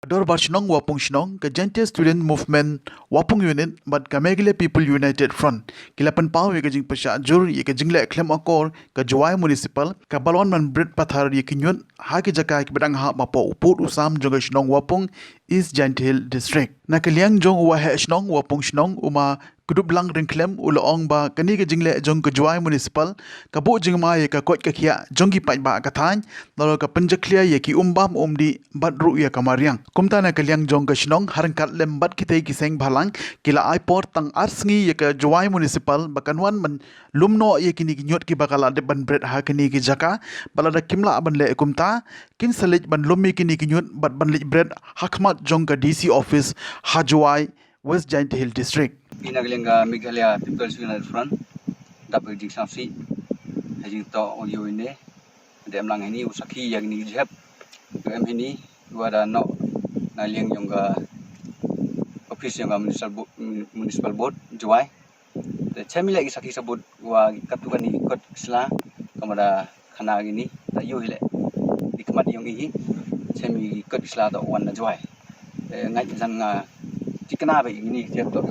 Dor Barchnong Wapung Shnong, ka Gente Student Movement Wapung Unit, but ka Megle People United Front. Kilapan pau ye ka jing pasya jur ye ka jingle klem akor ka Juwai Municipal, ka balon man Brit Pathar ye kinyut, ha ki jaka ki bedang ha mapo uput usam jonga Shnong Wapung East Giant Hill District. Na kaliang jong wa he Shnong Wapung Shnong uma kudup lang ring klem ulaong ba kani ka jingle jong ka Juwai Municipal, ka bu jing ma ye ka kot ka kia jongi pai ba ka than, lalo ka penjaklia ye ki umbam umdi badru ye kamariang. Kumta na kaliang jong ka Shnong harangkat lembat kitay kiseng balang kila aiport tang arsngi ye ka Juwai Municipal bakanwan man lumno ye kini kinyot ki bakala de ban bret ha kini ki jaka balada kimla ban le kumta kin salit ban lumi kini kinyot bat ban lit bret hakmat jong ka DC office ha Juwai West Giant Hill District. Pinagalinga Meghalaya People's United Front dapat jing samsi hajing to audio ini dem lang ini usaki yang ni jeb em ini wada no naliang yang ga office yang ga municipal board Juwai the chemi lagi saki sebut wa katukan ni kot sela kamada khana gini ta yo hile dikmat yang ini chemi kot sela to wan Juwai ngai san nga tikna ba ini jeb to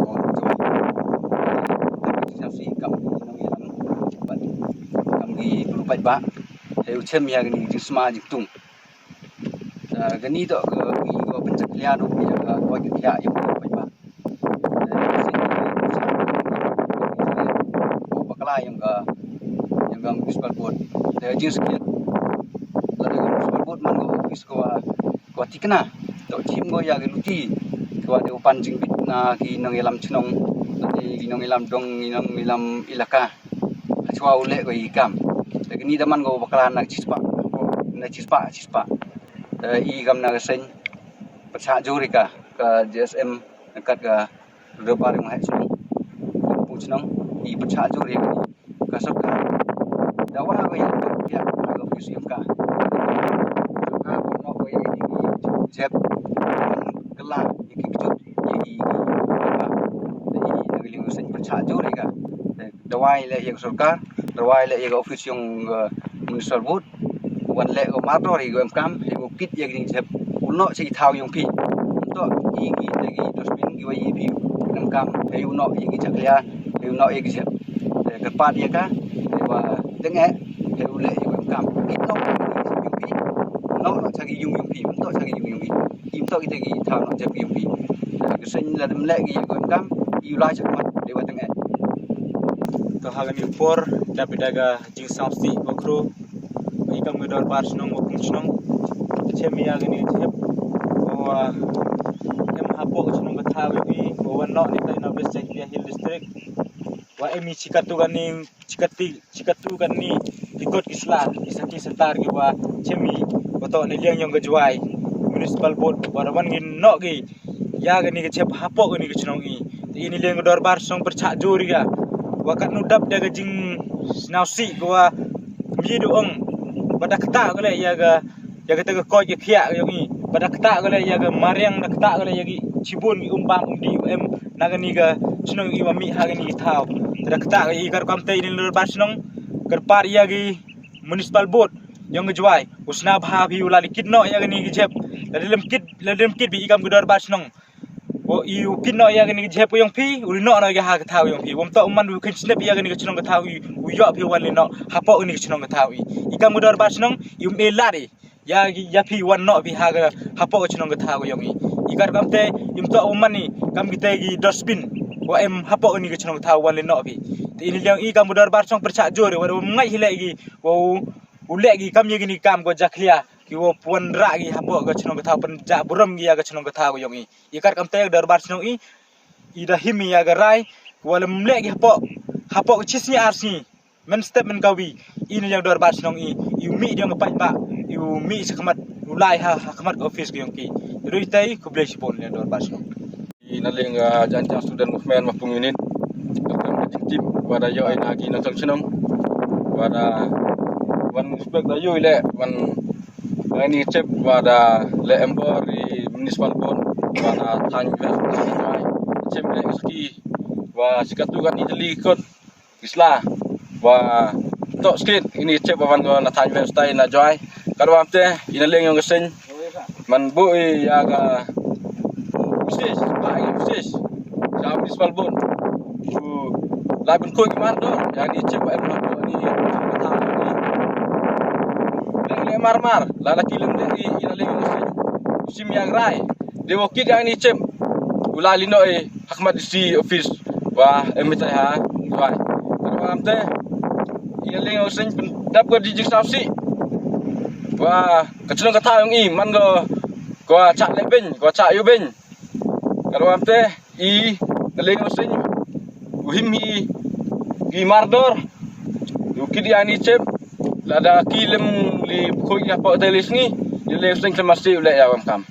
ba heu chem ya gani jisma jiktung gani to go penjaklia do ya ko ya ya ba bakala yang ga municipal board de jis kiat lalu municipal board man go office ko tikna to chim go ya luti ko de upan jing na ki nang elam chnong ki nang elam dong nang elam ilaka chwa ule go ikam ni daman go bakalan nak cispa i gam na sen pacha jurika ka GSM kat ka rebar yang hai sunong puchnong i pacha juri ka sabka dawa go ya go fusium ka no go ya ni jeb kala ikikjut i nagling sen pacha jurika dawa ile yang sarkar rawai le ga office yung municipal board wan le go mator i go kam go kit ye ging jep uno si thau yung pi to i gi te gi dosbin gi wai pi nam kam he uno i gi chaklia he uno i gi jep ka pat ye ka wa tenge he ule i go kam kit to yung pi no chagi yung pi to chagi yung pi im to gi te gi thau no jep yung pi ka sen la dem le gi go kam i ulai chakmat de wa tenge to hagan impor dapat daga jing samsi okro ikam gedor bar snong okung snong chemi hagan ni chep wa em hapo snong bathawe bi wa no ni tai na West Giant Hill District wa emi cikatu gani ikot isla isaki setar gi wa chemi oto ni liang yong Juwai municipal board warawan gin no gi ya gani chep hapo gani snong ini liang gedor bar snong percak juri ga wakat nudap daga jing snausi gua midu ong pada kata gale ya ga tega ko je khia yogi pada kata gale ya ga mariang na kata gale yagi cibun gi umbang umdi em nagani ga snong i wami hagani thau pada kata ga i gar kam te in lur basnong gar par yagi municipal board yong Juwai usna bha bi ulali kidno yagani gi jep ladem kid bi ikam gedor basnong o iu pinno ya gani jep yong pi uri no ga ha thau yong pi wom to man wi kin snap ya gani chunong ga thau u yo pi wan no hapo ni chunong ga thau ikam dor basnong yu me lari ya pi wan no pi ha ga hapo chunong ga thau yong ikar kam te yum to man ni kam gi te gi dustbin wa em hapo ni ga chunong ga thau wan no pi ti ini yang ikam dor basnong percak jore wa ngai hile gi wo ule gi kam ye gini kam go jaklia ki wo puan ra gi hapo ga chunong ga thau pen ja buram gi ya ga chunong ga thau yong ikar kam te dar bar snong i da himi ya ga rai wala mle gi hapo chisni arsi men step men gawi in yang dar bar snong i mi dia ngapai ba i mi sakmat ulai ha hakmat office gi yong ki rui tai ku ble sipon yang dar bar snong i naling Janjang Student Movement Wapung Unit kam tim pada yo ina gi na tong snong pada wan spek da yo ile wan ini cep pada le embor di municipal board pada tanya Juwai cep le ski wa sikatu kan idli kot isla wa to skit ini cep wan go na tanya stay na Juwai kalau amte ina leng yang gesen man boi ya ga usis ba usis sa municipal bon labin ko gimana yang di cep em apa ni le mar lala kilem de ina le musim yang rai de wakit yang ni cep ulali no hakmat di office wa emita ha wai am te ina le usin dap ko di jiksaksi wa kecil kata yang man go cak le ben go cak yu ben kalau am te le usin uhimi mardor ukid yani cep lada kilem li khoi apa telis ni le usin kemasi ule ya kam